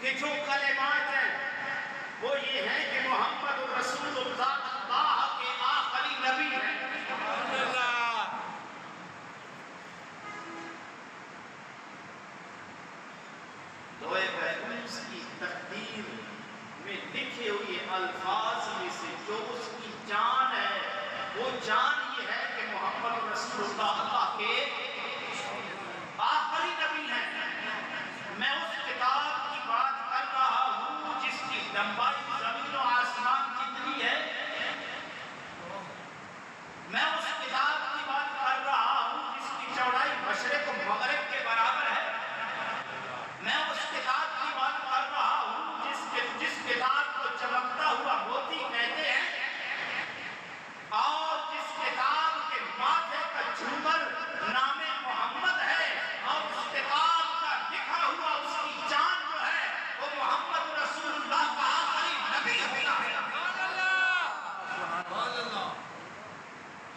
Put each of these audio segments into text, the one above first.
کہ جو کلمات ہیں وہ یہ ہیں کہ محمد رسول اللہ کے آخری نبی ہیں۔ لوح محفوظ کی تقدیر میں لکھے ہوئے الفاظ میں سے جو اس کی جان ہے وہ جان یہ ہے کہ محمد رسول اللہ کے آخری نبی ہیں۔ میں اس کتاب کی بات کر رہا ہوں جس کی لمبائی زمین و آسمان جتنی ہے۔ میں اس کتاب کی بات کر رہا ہوں جس کی چوڑائی مشرق و مغرب کے برابر ہے۔ میں اس کتاب کی بات کر رہا ہوں جس کتاب کو چمکتا ہوا موتی کہتے ہیں، اور جس کتاب کے ماتھے کا جھومر نام محمد ہے، اور اس کتاب کا لکھا ہوا اس کی جان جو ہے وہ محمد رسول اللہ کا آخری نبی ہوتا ہے۔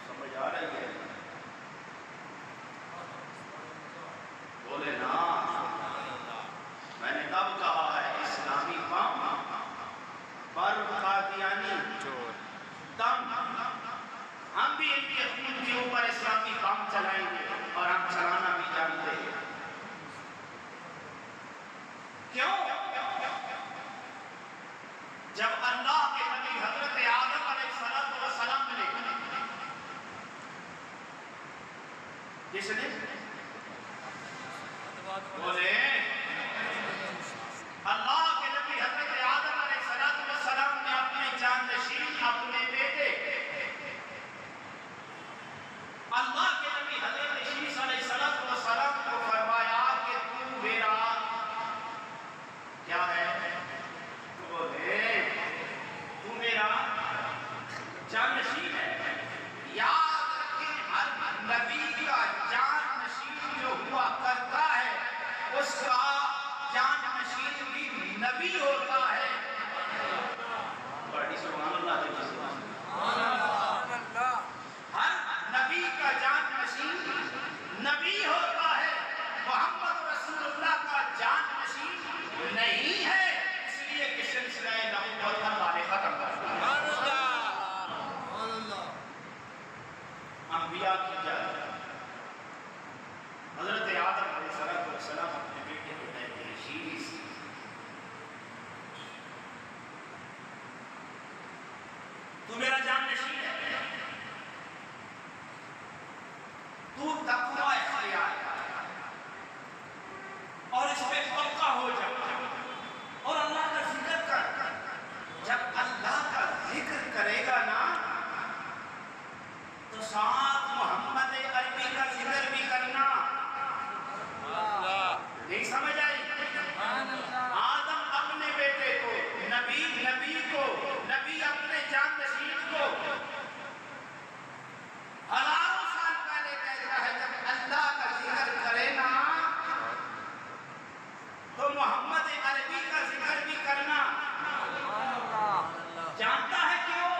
سمجھ آ رہی ہے؟ بولے نا، میں نے کب کہا ہے اسلامی بم پر قادیانی دم، ہم بھی ان کے خون کے اوپر اسلامی بم چلائیں گے، اور ہم چلانا بھی جانتے ہیں۔ کیوں؟ جب اللہ کے نبی حضرت آدم علیہ السلام نے کس نے بولے اللہ کے نبی حضرت آدم علیہ السلام نے اپنے جانشین اپنے بیٹے اللہ کے نبی حضرت عیسیٰ علیہ السلام کو فرمایا کہ تو میرا کیا ہے؟ بولے تو میرا جانشین ہے۔ یاد رکھیں ہر نبی کا جانشین جو ہوا کرتا ہے اس کا جانشین بھی نبی ہوتا ہے۔ بڑی سبحان اللہ دے سبحان اللہ۔ ہر نبی کا جانشین نبی ہوتا ہے، محمد رسول اللہ کا جانشین نہیں ہے، اس لیے کہ سلسلہ نبوت اللہ نے ختم کر دیا۔ انبیاء کی جان حضرت آدم علیہ السلام اپنے بیٹے کو کہتے ہیں شیش، تو میرا جانشین ہے، تو تقوی اختیار کر اور اس پہ پکا ہو جا اور اللہ کا ذکر کر۔ جب اللہ کا ذکر کرے گا نا تو ساتھ محمد عربی کا ذکر بھی کرنا۔ نہیں سمجھ آئی؟ آدم اپنے بیٹے کو، نبی کو، نبی اپنے جانشین کو ہزاروں سال پہلے کہتا ہے جب اللہ کا ذکر کرے نا تو محمد عربی کا ذکر بھی کرنا۔ جانتا ہے کیوں؟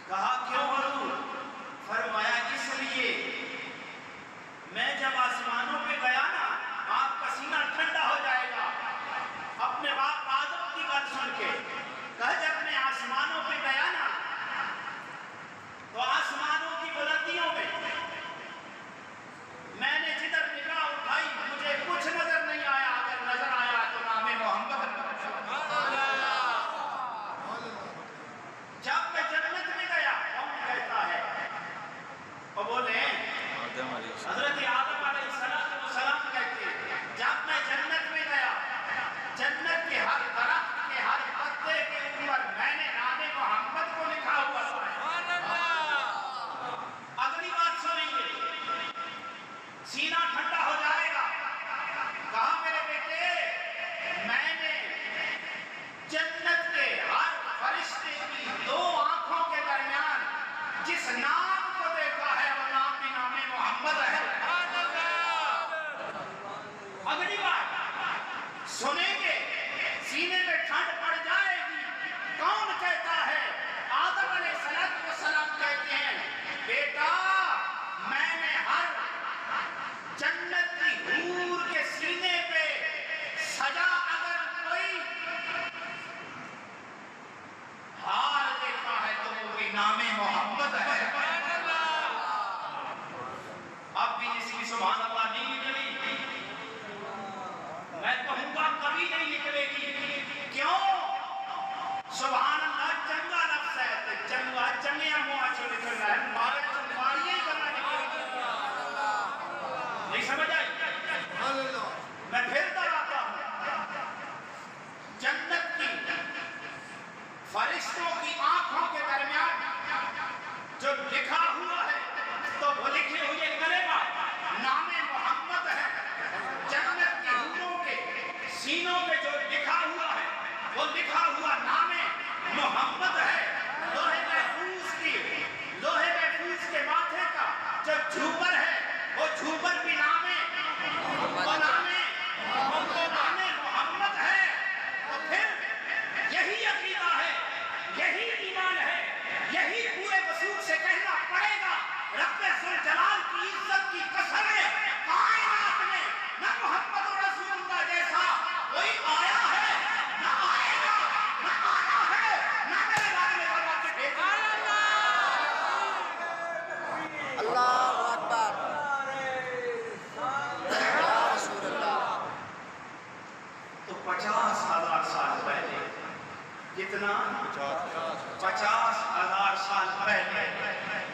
کہا کیوں حضور؟ فرمایا اس لیے میں جب آسمانوں پہ گیا نا آپ کا سینہ ٹھنڈا ہو جائے گا۔ اپنے باپ آدم کی بات سن کے کہا جب میں آسمانوں پہ گیا نا تو آسمانوں کی بلندیوں میں میں نے جدھر نگاہ اٹھائی مجھے کچھ نظر نہیں آیا، اگر نظر آیا تو نام محمد۔ جب میں جنت میں گیا کون کہتا ہے؟ اور بولے حضرت آدم علیہ السلام کہتے ہیں جب میں جنت میں گیا جنت کے ہر درخت کے ہر پتے کے اوپر میں نے نام محمد کو لکھا ہوا ہے۔ اگلی بات سنیں گے، سینہ ٹھنڈا ہو جائے گا۔ کہا میرے بیٹے میں نے جنت کے ہر فرشتے کی دو آنکھوں کے درمیان جس نام کو دیکھا ہے وہ نام بھی نام محمد ہے۔ اگلی بات سنیں گے، سینے میں ٹھنڈ پڑ جائے گی۔ کون کہتا ہے؟ آدم علیہ السلام کہتے ہیں بیٹا میں نے ہر جنت کی حور کے سینے پہ سجا سبحان اللہ نہیں نکلی، میں کہوں گا کبھی نہیں نکلے گی. کیوں؟ سبحان اللہ چنگا لفظ ہے تو چنگا چنگیا منہ چ نکل رہا ہے، مارے تو ماریے ہی کرنا نکلے. نہیں سمجھ آئی؟ میں پھر دہراتا ہوں، جنت کی فرشتوں کی آنکھوں کے درمیان جو لکھا ہوا ہے تو وہ لکھے ہوئے کلمہ نام محمد ہے. جنت کی حوروں کے سینوں پہ جو لکھا ہوا ہے وہ لکھا ہوا نام محمد ہے. لوہے محفوظ کے ماتھے کا جو جھومر ہے وہ جھومر بھی نام محمد ہے. تو پھر یہی عقیدہ ہے، یہی ایمان ہے، یہی پورے وصول سے کہنا پڑے گا. رب ذوالجلال کی عزت کی قسم ہے، کائنات میں نہ محمد رسول اللہ جیسا کوئی آیا ہے، نہ آئے گا، نہ آنا ہے، نہ میرے بارے میں بتا کے بھیجا. اللہ اکبر یا رسول اللہ. تو 50,000 سال پہلے، کتنا؟ 50,000 سال پہلے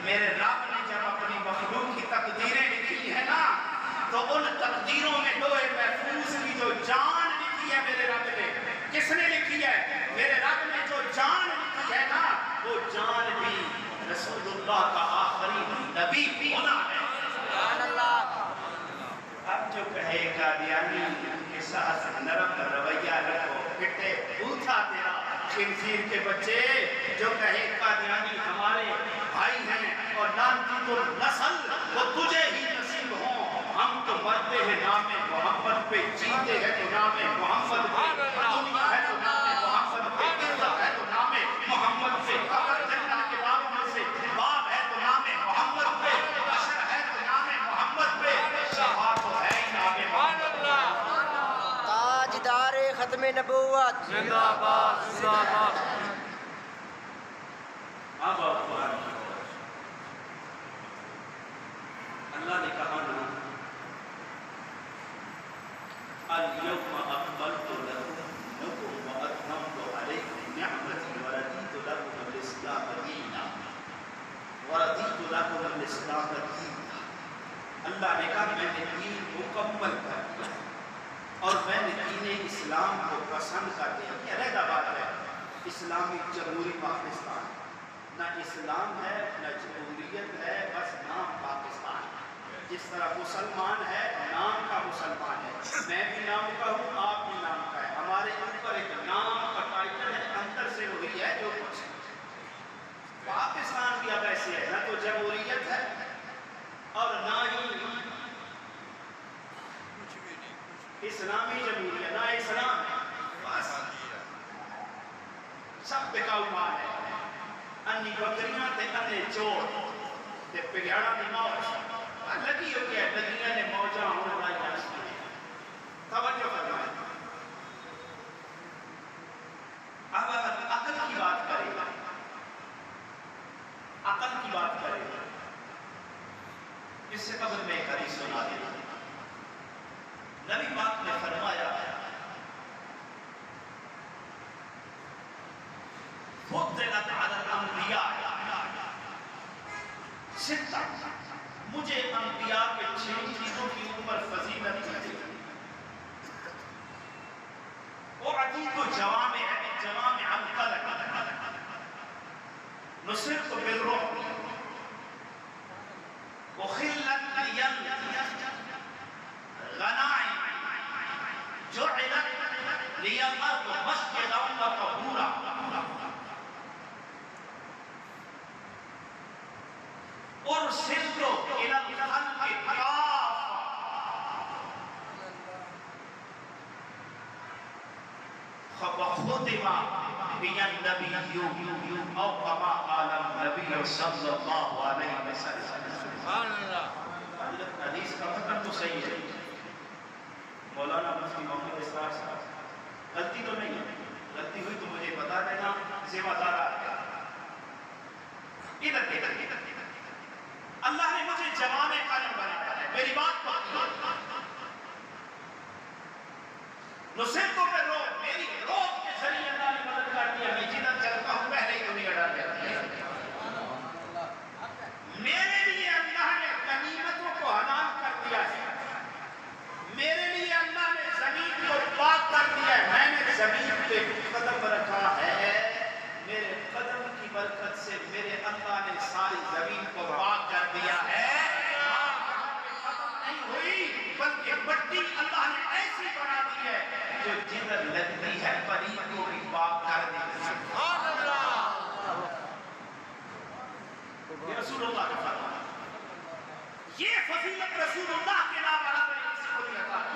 میرے رب نے جب اپنی مخلوق کی تقدیریں لکھی ہیں نا، تو ان تقدیروں میں لوہے محفوظ کی جو جان لکھی ہے میرے رب نے. کس نے لکھی ہے؟ میرے رب نے جو جان لکھی ہے نا، وہ جان بھی رسول اللہ کا آخری نبی ہونا ہے. سبحان اللہ. اب جو کہے قادیانی کے ساتھ نرم رویہ رکھو، پھٹے بوتھا تیرا خنزیر کے بچے. جو کہے قادیانی ہمارے بھائی ہیں اور لعنتی تو نسل وہ تجھے ہی نصیب ہوں. ہم تو مرتے ہیں نام محمد پہ، جیتے ہیں تو نام محمد پہ، دنیا ہے تو نام محمد پہ، عزت ہے تو نام محمد پہ، قبر جنت کے باغوں میں سے باب ہے تو نام محمد پہ، حشر ہے تو نام محمد پہ، شفاعت تو ہے ہی نام محمد پہ. تاجدار ختم نبوت زندہ باد زندہ باد. اب اللہ نے کہا نا، اليوم اکملت لکم واتممت علیکم نعمتی ورضیت لکم الاسلام دینا. اللہ نے کہا میں نے دین مکمل کر دیا اور میں نے دین اسلام کو پسند کر دیا. یہ علیحدہ بات ہے. اسلامی جمہوری پاکستان نہ اسلام ہے نہ جمہوریت ہے، بس نام پاکستان. جس طرح مسلمان ہے نام کا مسلمان ہے، میں بھی نام کا ہوں، آپ بھی نام کا ہے. ہمارے اوپر ایک نام کا ٹائٹل ہے، اندر سے وہی ہے جو کچھ. پاکستان بھی اب ایسے ہے، نہ تو جمہوریت ہے اور نہ ہی اسلامی جمہوریت، نہ اسلام ہے، بس سب بکاؤ مال ہے. انی بکریاں تے انے چور تے پگیاڑا دی موج لگی ہو گیا. لگیاں نے موجاں ہونے لائی جانستی ہیں. توجہ فرمائیں. اب عقل کی بات کریں گا، عقل کی بات کریں گا. اس سے قبل میں ایک حدیث سنا دیتا ہوں. نبی پاک نے فرمایا، فضلت علی الانبیاء ستہ، مجھے انبیاء کے 6 چیزوں کی اوپر فضیلت دی گئی. اعطیت جوامع الکلم نصرت بالرعب اخلت لی الغنائم جعلت لی الارض مسجدا وطہورا. ارسلت الى الخلق کافہ وختم بی النبی او کما قال النبی صلی اللہ علیہ وسلم. سبحان اللہ. حدیث کا مطلب تو صحیح ہے. مولانا مفتی محمد اسرار صاحب غلطی تو نہیں ہے، غلطی ہوئی تو مجھے بتا دینا، ذمہ دار آ. ادھر اللہ نے مجھے جوامع کلم بنایا ہے. میری بات کو نصرتوں پہ روک، میری روک کے ذریعے اللہ نے مدد کر دیا. میں جدھر چلتا ہوں پہلے ہی دنیا ڈال دیتا ہے. میرے لیے اللہ نے غنیمتوں کو حلال کر دیا ہے. میرے لیے اللہ نے زمین کو پاک کر دیا ہے. میں نے زمین پہ قدم رکھا ہے. میرے قدم کی برکت سے میرے اللہ نے ساری زمین کو پاک کر دیا ہے. ختم نہیں ہوئی بلکہ مٹی اللہ نے ایسی بنا دی ہے جو جدھر لگتی ہے پری کو بھی پاک کر دیتی ہے. یہ رسول اللہ کا فرمان ہے. یہ فضیلت رسول اللہ کے علاوہ اللہ نے کسی کو نہیں عطا کی.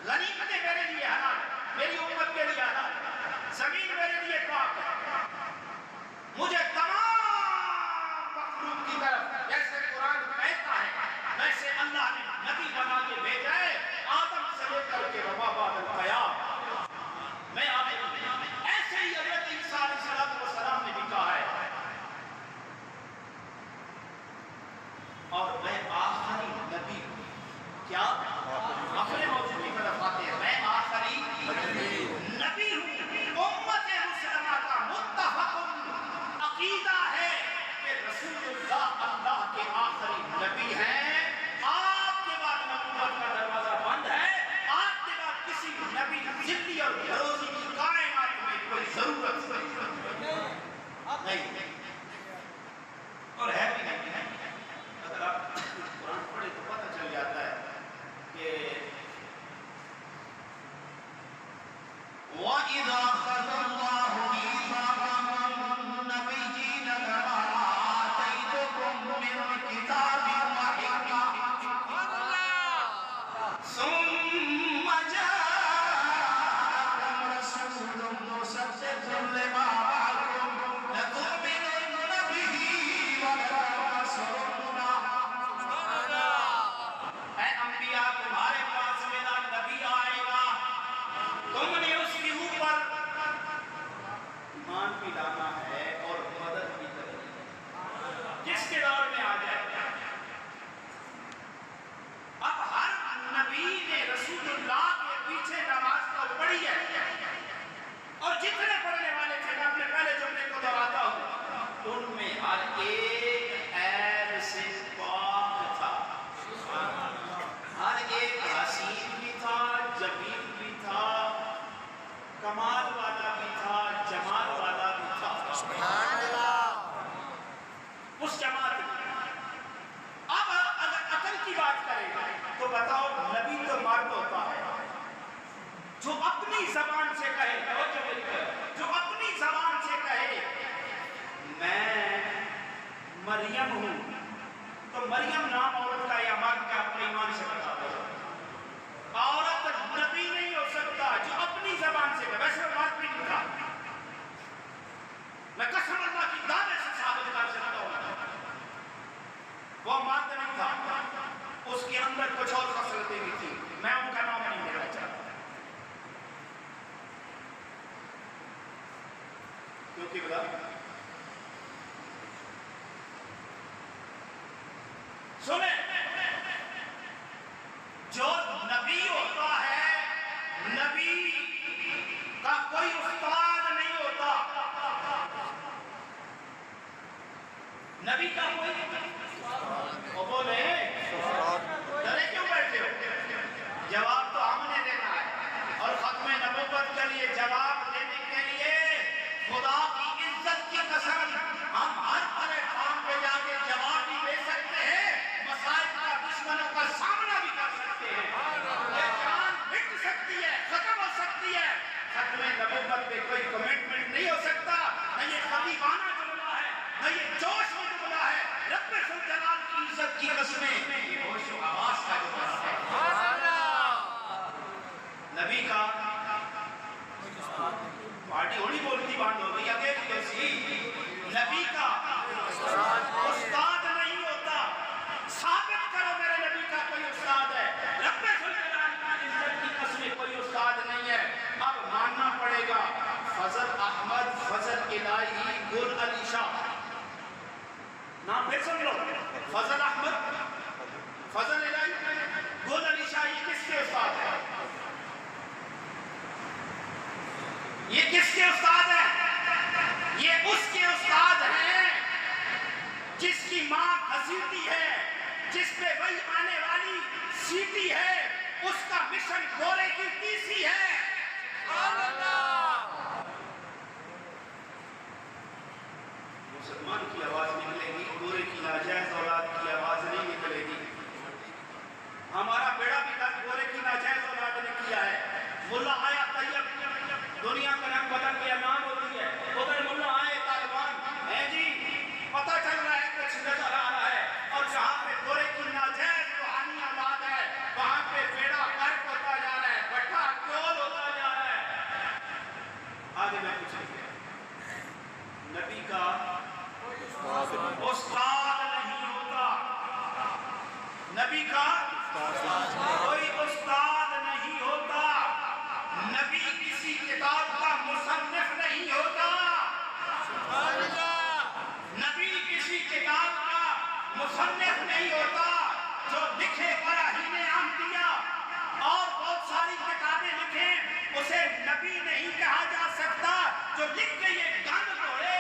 غنیمتیں میرے لیے حلال ہے، میری امت کے لیے حلال ہے. زمین میرے لیے پاک ہے. مجھے تمام مخلوق کی طرف جیسے قرآن کہتا ہے ویسے اللہ نے نبی بنا کے بھیجا ہے. آدم سے لے کر کے وما بعد القیامہ میں آدم ایسے ہی حضرت عیسیٰ علیہ السلام نے بھی کہا ہے اور میں آخری نبی ہوں. کیا اپنے موضوع کی طرف آتے ہیں. میں آخری نبی ہوں. امت مسلمہ کا متفق عقیدہ ہے کہ رسول اللہ اللہ کے آخری نبی ہیں. آپ کے بعد نبوت کا دروازہ بند ہے. آپ کے بعد کسی نبی زندگی اور بھروسی کی کائنات میں کوئی ضرورت نہیں اور ہے بھی نہیں. اگر آپ قرآن پڑھیں تو پتہ چل جاتا ہے کہ وَإِذَا أَخَذَ اللَّهُ مِيثَاقَ النَّبِيِّينَ لَمَا آتَيْتُكُم مِّن كِتَابٍ وَحِكْمَةٍ ثُمَّ جَاءَكُمْ رَسُولٌ مُّصَدِّقٌ لِّمَا مَعَكُمْ لَتُؤْمِنُنَّ بِهِ وَلَتَنصُرُنَّهُ. اے انبیاء تمہارے پاس میرا نبی آئے گا، تم نے اس کے اوپر ایمان بھی لانا ہے اور مدد بھی کرنی ہے جس کے دور میں آ جائے. اب ہر نبی نے رسول اللہ کے پیچھے نماز تو پڑھی ہے اور جتنے پڑھنے والے تھے میں اپنے پہلے جملے کو دہراتا ہوں ان میں ہر ایک عیب سے پاک تھا. ہر ایک حسین بھی تھا، جمیل بھی تھا، کمال والا بھی تھا، جمال والا بھی تھا. سبحان اللہ. اس جماعت میں اب اگر عقل کی بات کریں تو بتاؤ نبی تو مرد ہوتا ہے جو اپنی زبان سے کہے، جو اپنی زبان سے کہے میں مریم ہوں تو مریم نام عورت کا یا مرد کا اپنے ایمان سے بتا دو. عورت نبی نہیں ہو سکتا جو اپنی زبان سے کہے. ویسے مرد بھی نہیں تھا، میں قسم اللہ کی دعوے سے ثابت کر سکتا ہوں وہ مرد نہیں تھا. اس کے اندر کچھ اور خصلتیں بھی تھی، میں ان کا نام نہیں لینا چاہتا کیونکہ بتا سنیں جو نبی ہوتا ہے نبی کا کوئی استاد نہیں ہوتا. نبی کا کوئی وہ بولے ڈرے کیوں بیٹھے ہو؟ جواب تو ہم نے دینا ہے اور ختم نبوت کے لیے جواب دینے کے لیے خدا کی عزت کی قسم ہم ہر پلیٹ فارم پہ جا کے جواب بھی دے سکتے ہیں، مسائل کا دشمنوں کا سامنا بھی کر سکتے ہیں. یہ جان مٹ سکتی ہے، ختم ہو سکتی ہے. ختم نبوت پہ کوئی کمٹمنٹ نہیں ہو سکتا. نہ یہ خطیبانہ جملہ ہے، نہ یہ جوش و جملہ ہے. رب یہ کس کے استاد ہیں؟ یہ اس کے استاد ہیں جس کی ماں گھسیٹی ہے، جس پہ وہی آنے والی سیٹی ہے، اس کا مشن گورے کی ٹیسی ہے۔ مسلمان کی آواز نکلے گی، گورے کی ناجائز اولاد کی آواز نہیں نکلے گی۔ ہمارا بیڑا بھی درد گورے کی ناجائز اولاد نے کیا ہے۔ ملا آیا طیب، دنیا کا رنگ بدل گیا، نام ہوتی ہے، ادھر ملا آئے طالبان ہے جی، پتہ چل رہا ہے کچھ نظر آ رہا ہے، اور جہاں پہ گورے کی ناجائز روحانی اولاد ہے وہاں پہ بیڑا غرق ہوتا جا رہا ہے، بٹھا کیول ہوتا جا رہا ہے۔ آگے میں پوچھیں گے، نبی کا استاد نہیں ہوتا، نبی کا کوئی استاد نہیں ہوتا، نبی کسی کتاب کا مصنف نہیں ہوتا، نبی کسی کتاب کا مصنف نہیں ہوتا۔ جو لکھے براہین احمدیہ اور بہت ساری کتابیں لکھیں اسے نبی نہیں کہا جا سکتا۔ جو لکھ کے یہ گند توڑے،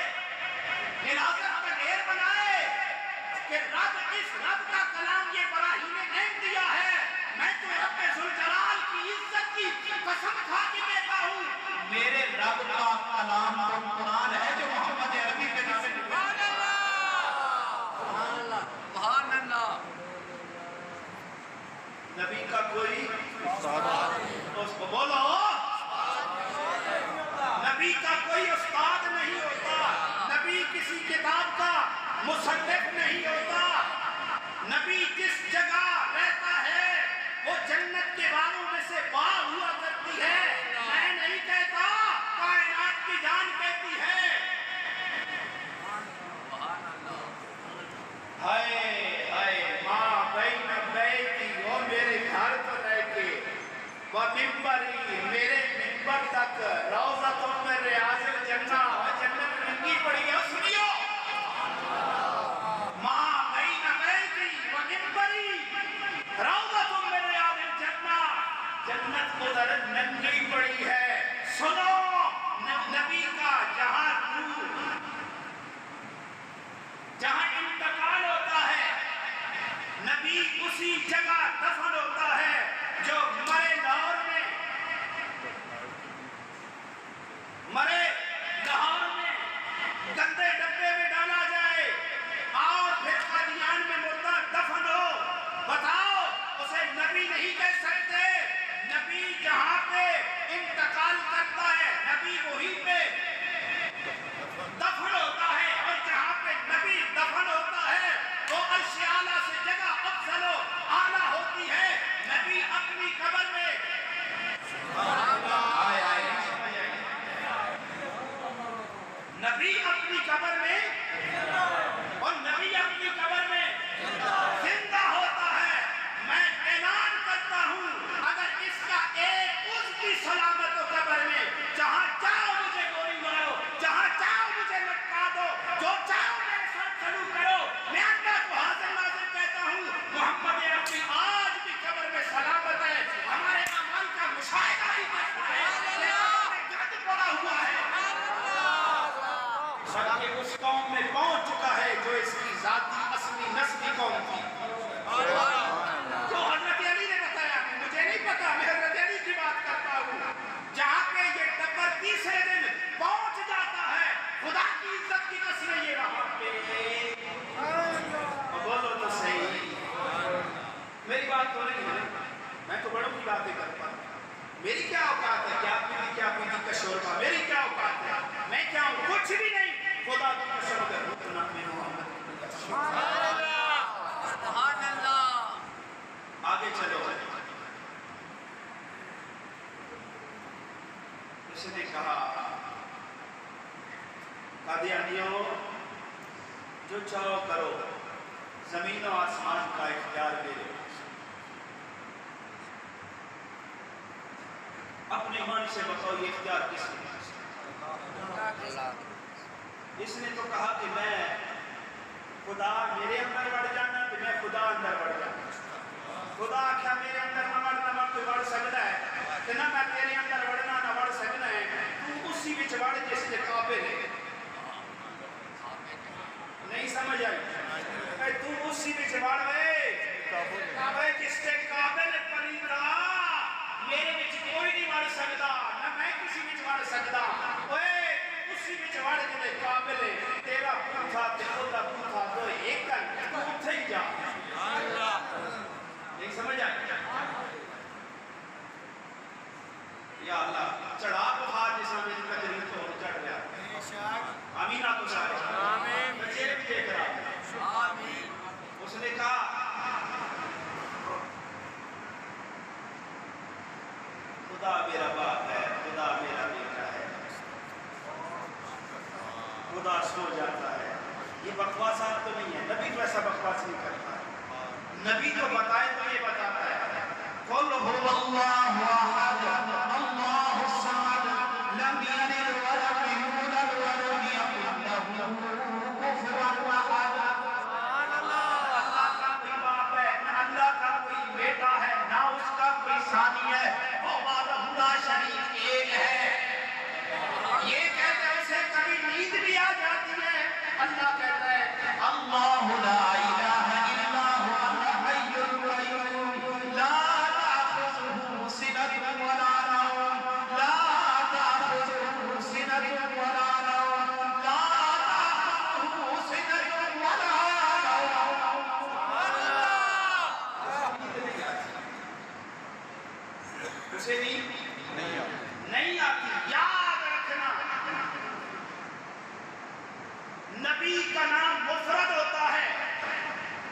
غلاظت کا ڈھیر بنائے کہ رب، اس رب کا کلام یہ براہین احمدیہ ہے، میں تو رب ذوالجلال کی عزت کی قسم کھا کے کہتا ہوں میرے رب کا کلام تو قرآن ہے جو محمد عربی کے نام سے سبحان اللہ۔ نبی کا کوئی اس کو بولو، نبی کا کوئی استاد نہیں ہوتا، نبی کسی کتاب کا مصنف نہیں ہوتا، نبی جس جگہ رہتا ہے وہ جنت کے باغوں میں سے باغ ہوا کرتی ہے، میں نہیں کہتا، کائنات کی جان کہتی ہے۔ ہائے ہائے ماں بین بیتی، وہ میرے گھر تو رہ کے، وہ ممبری، میرے ممبر تک، روضۃ من ریاض الجنہ، وہ جنت رنگی پڑی ہے، سنیو، ماں بین بیتی وہ ممبری، روضۃ من ریاض الجنہ، جنت ادھر ننگی پڑی ہے۔ سنو، نبی کا جہاں روح، جہاں انتقال ہوتا ہے، نبی اسی جگہ دفن ہوتا ہے جو مرے لاہور میں، مرے لاہور میں گندے ڈبے میں ڈالا جائے اور پھر قادیان میں مردہ دفن ہو، بتاؤ اسے نبی نہیں کہہ سکتے؟ نبی جہاں پہ انتقال کرتا ہے نبی وہی پہ دفن ہوتا ہے، اور جہاں پہ نبی دفن ہوتا ہے وہ عرش اعلیٰ سے جگہ افضل و اعلیٰ ہوتی ہے۔ نبی اپنی قبر میں نبی اپنی قبر میں اور نبی اپنی قبر میں زندہ ہوتا ہے۔ میں اعلان کرتا ہوں اگر اس کا ایک عضو بھی سلامت ہو قبر میں، جہاں چاہو مجھے گولی مارو، جہاں چاہو مجھے لٹکا دو، جو چاہو میرے ساتھ سلوک کرو، میں اللہ کو حاضر ناظر کہتا ہوں محمد عربی آج بھی قبر میں سلامت ہے۔ ہمارے اعمال کا مشاہدہ بھی کرتا ہے، گند پڑا ہوا ہے، بلکہ اس قوم میں پہنچ چکا ہے جو اس کی ذاتی اصلی نسلی قوم تھی، جو حضرت علی نے بتایا، مجھے نہیں پتا، میں حضرت علی کی بات کرتا ہوں، جہاں پہ یہ ٹبر تیسرے دن پہنچ جاتا ہے، خدا کی عزت کی قسم یہ وہاں پہ، بولو تو صحیح، میری بات تو نہیں ہے، میں تو بڑوں کی باتیں کرتا ہوں، میری کیا اوقات ہے، کیا پیدی کا شوربہ، میری کیا اوقات ہے، میں کیا ہوں، کچھ بھی نہیں، خدا کی قسم اگر اتنا میں محمد سبحان اللہ۔ آگے چلو۔ اس نے کہا قادیانیوں جو چاہو کرو، زمین و آسمان کا اختیار دے دو، اپنے من سے بتاؤ یہ اختیار کس نے؟ اس نے تو کہا کہ میں خدا میرے اندر بڑھ جانا تو میں خدا اندر بڑھ جانا، خدا آخیا میرے اندر نہ بڑھنا کوئی بڑھ سکتا ہے کہ نہ میں تیرے اندر بڑھنا نہ بڑھ سکنا ہے، تو اس اسی وچ وڑ جس دے قابل ہے نہیں سمجھ آئی اے تو اسی وچ وڑ وے جس دے قابل پلیتا میرے وچ کوئی نہیں وڑ سکدا نہ میں کسی وچ وڑ سکدا اوے اسی وچ وڑ جے قابل ہے تیرا پوچھا تے اودا پوچھا تو ایک کر تو اٹھے ہی جا اللہ نہیں سمجھ آئی یا اللہ چڑھا بخار جسا میں کا دل تو چڑھ گیا آمین آپ کو سارے آمین بچے بھی دیکھ رہا آمین اس نے کہا خدا میرا باپ ہے خدا میرا بیٹا ہے خدا سو جاتا ہے یہ بکواسات تو نہیں ہے نبی تو ایسا بکواس نہیں کرتا ہے نبی جو بتائے تو یہ بتاتا ہے قل هو اللہ احد اللہ الصمد لم یلد ولم یولد ولم یکن له کفوا احد سبحان اللہ اللہ کا کوئی باپ ہے نہ اللہ کا کوئی بیٹا ہے نہ اس کا کوئی ثانی ہے وہ وحدہ لا شریک ایک ہے یہ کہتے ہیں اسے کبھی نیند بھی آ جاتی ہے اللہ کہتا ہے اللہ لا الہ الا هو الحی القیوم لا تأخذه سنة ولا نوم لا تأخذه سنة ولا نوم لا تأخذه سنة ولا نوم اسے نہیں آتی یاد رکھنا نبی کا نام مفرد ہوتا ہے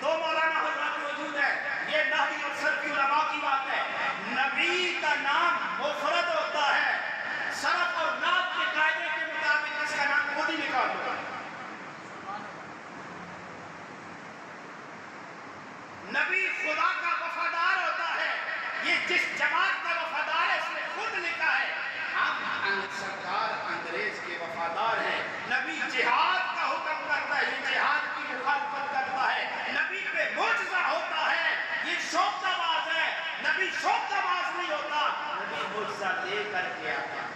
دو مولانا حضرات موجود ہے یہ نحوی اور صرفی علماء کی بات ہے نبی کا نام مفرد ہوتا ہے صرف اور نحو کے قاعدے کے مطابق اس کا نام خود ہی نکال دو نبی خدا کا وفادار ہوتا ہے یہ جس جماعت کا وفادار ہے اس نے خود لکھا ہے ہم سرکار انگریز کے وفادار ہیں نبی جہاد کا حکم کرتا ہے یہ جہاد کی مخالفت کرتا ہے نبی پہ معجزہ ہوتا ہے یہ شوقہ باز ہے نبی شوقہ باز نہیں ہوتا نبی معجزہ لے کر کے آتا ہے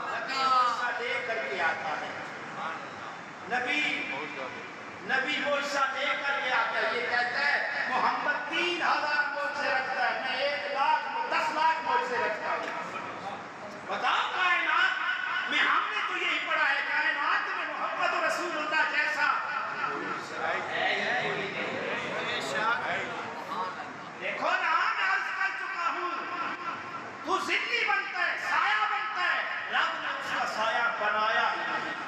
نبی معجزہ لے کر کے آتا ہے نبی معجزہ لے کر کے آتا ہے یہ کہتا ہے محمد 3000 معجزے رکھتا ہے میں 1,00,000 10 لاکھ معجزے رکھتا ہوں بتاؤ کائنات میں ہم نے تو یہی پڑھا ہے کائنات میں محمد رسول اللہ جیسا دیکھو نا میں عرض کر چکا ہوں تو ذلی بنتا ہے سایہ بنتا ہے رب نے اس کا سایہ بنایا ہی نہیں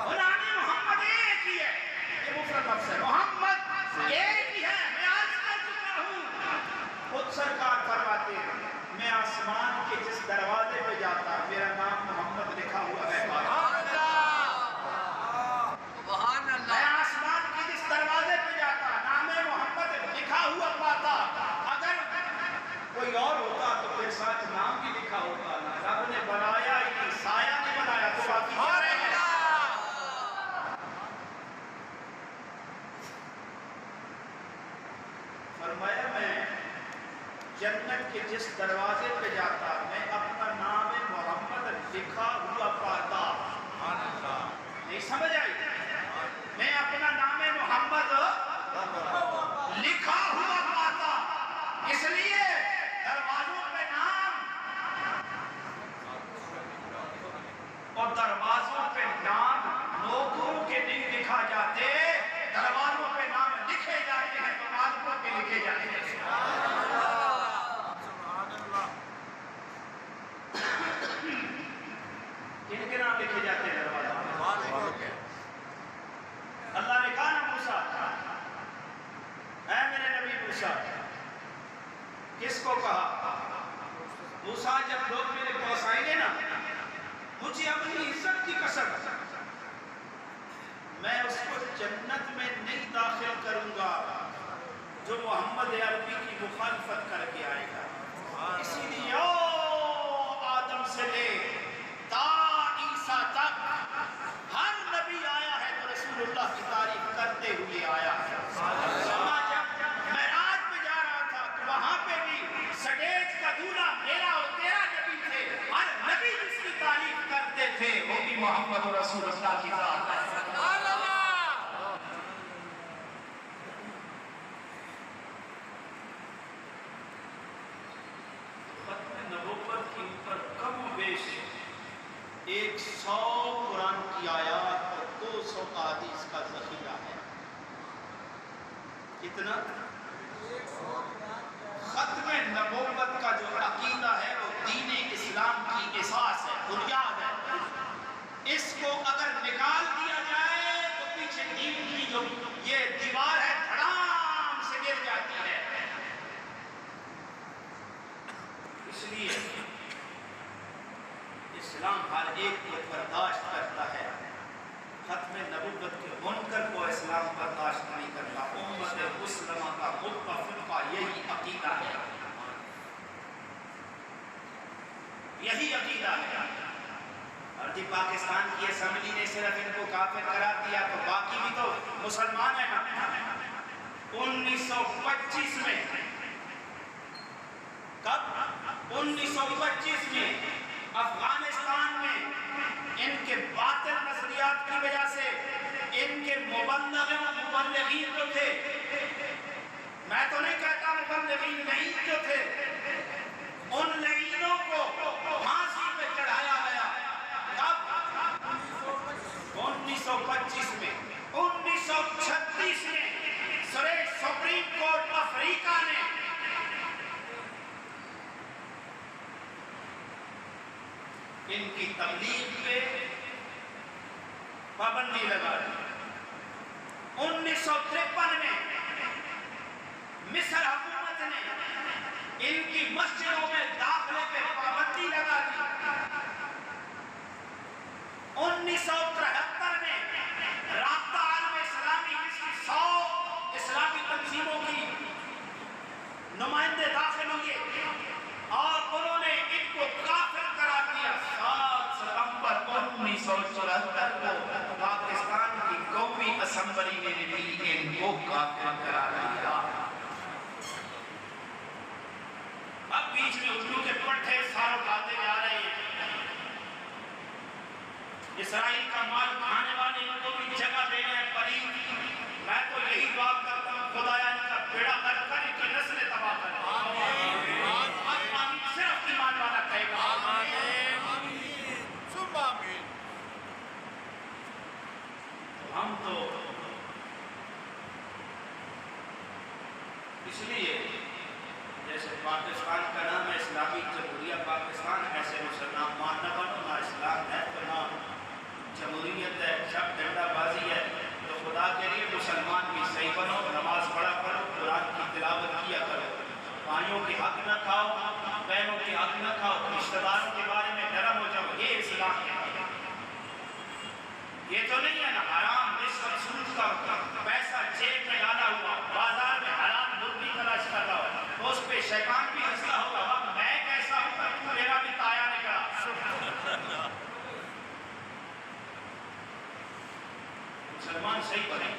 بنانے محمد ایک ہی ہے یہ مفرد لفظ ہے محمد ایک ہی ہے میں عرض کر چکا ہوں خود سرکار فرماتے ہیں میں آسمان کے جس دروازے پہ جاتا میرا نام محمد لکھا ہوا ہے میں آسمان کے جس دروازے پہ جاتا نام محمد لکھا ہوا پاتا اگر کوئی اور ہوتا تو پھر ساتھ نام بھی لکھا ہوتا رب نے بنایا ہی نہیں سایہ نہیں بنایا تو باقی کیا رہے گا فرمایا میں جنت کے جس دروازے پہ جاتا میں اپنا نام محمد لکھا ہوا پاتا نہیں سمجھ آئی میں اپنا نام محمد لکھا ہوا پاتا اس لیے دروازوں پہ نام اور دروازوں پہ نام لوگوں کے نہیں لکھا جاتے دروازوں پہ نام لکھے جاتے ہیں تو مالکوں کے لکھے جاتے ہیں کن کے نام لکھے جاتے ہیں دروازہ اللہ نے کہا نا موسیٰ اے میرے نبی موسیٰ کس کو کہا موسیٰ جب لوگ میرے پاس آئیں گے نا مجھے اپنی عزت کی قسم میں اس کو جنت میں نہیں داخل کروں گا جو محمد عربی کی مخالفت کر کے آئے گا اسی لیے آدم سے لے تا عیسیٰ تک ہر نبی آیا ہے تو رسول اللہ کی تعریف کرتے ہوئے آیا ہے جب معراج پہ جا رہا تھا تو وہاں پہ بھی سٹیج کا دولہا میرا اور تیرا نبی تھے 100 قرآن کی آیات اور 200 احادیث کا ذخیرہ ہے۔ کتنا؟ ختم نبوت کا جو عقیدہ ہے وہ دین اسلام کی اساس ہے، بنیاد ہے۔ اس کو اگر نکال دیا جائے تو پیچھے دین کی جو یہ دیوار ہے دھڑام سے گر جاتی ہے۔ اس لیے اسلام ہر ایک کو برداشت کرتا ہے، ختم نبوت کے منکر کو اسلام برداشت نہیں کرتا۔ امت مسلمہ کا متفق کا یہی عقیدہ ہے، یہی عقیدہ ہے۔ اور جب پاکستان کی اسمبلی نے صرف ان کو کافر قرار دیا تو باقی بھی تو مسلمان ہیں نا۔ 1925 میں، کب؟ 1925 میں افغانستان میں ان کے باطل نظریات کی وجہ سے ان کے مبلغین جو تھے، میں تو نہیں کہتا مبلغین نہیں جو تھے، ان لعینوں کو پھانسی پہ چڑھایا گیا۔ کب؟ 1925 میں۔ 1936 میں سپریم کورٹ افریقہ نے ان کی تبلیغ پہ پابندی لگا دی۔ 1953 میں مصر حکومت نے ان کی مسجدوں میں داخلے پہ پابندی لگا دی۔ 1973 میں رابطہ عالم اسلامی کی 100 اسلامی تنظیموں کی نمائندے داخل ہوئے اور انہوں نے ان کو کافر قرار دیا۔ 7 ستمبر 1974 کو پاکستان کی قومی اسمبلی نے بھی ان کو کافر قرار دیا۔ اب بیچ میں اردو کے پٹھے سارے اٹھاتے جا رہے ہیں۔ اسرائیل کا مال کھانے والے ان کو بھی جگہ دینا ہے پلیت۔ میں تو یہی دعا کرتا ہوں خدایا ان کا بیڑا غرق کر ان کی نسلیں تباہ کر۔ صرف ایمان والا کہے گا ہم تو اس لیے جیسے پاکستان کا نام ہے اسلامی جمہوریہ پاکستان، ایسے مسلمان نہ بنو، نہ اسلام ہے تو نہ جمہوریت ہے، سب ڈنڈا بازی ہے۔ تو خدا کے لیے مسلمان بھی صحیح بنو، نماز پڑھا کرو، قرآن کی تلاوت کیا کرو، بھائیوں کے حق نہ کھاؤ، بہنوں کے حق نہ کھاؤ، رشتہ داروں کے بارے میں نرم ہو جاؤ۔ یہ اسلام ہے۔ یہ تو نہیں ہے نا حرام رشوت سود کا پیسہ جیب میں ڈالا ہوا، بازار میں حرام مرغی تلاش کر رہا ہو تو اس پہ شیطان بھی ہنستا ہوگا، اب میں کیسا ہوں، میرا بھی تایا نکلا۔ مسلمان صحیح بنے۔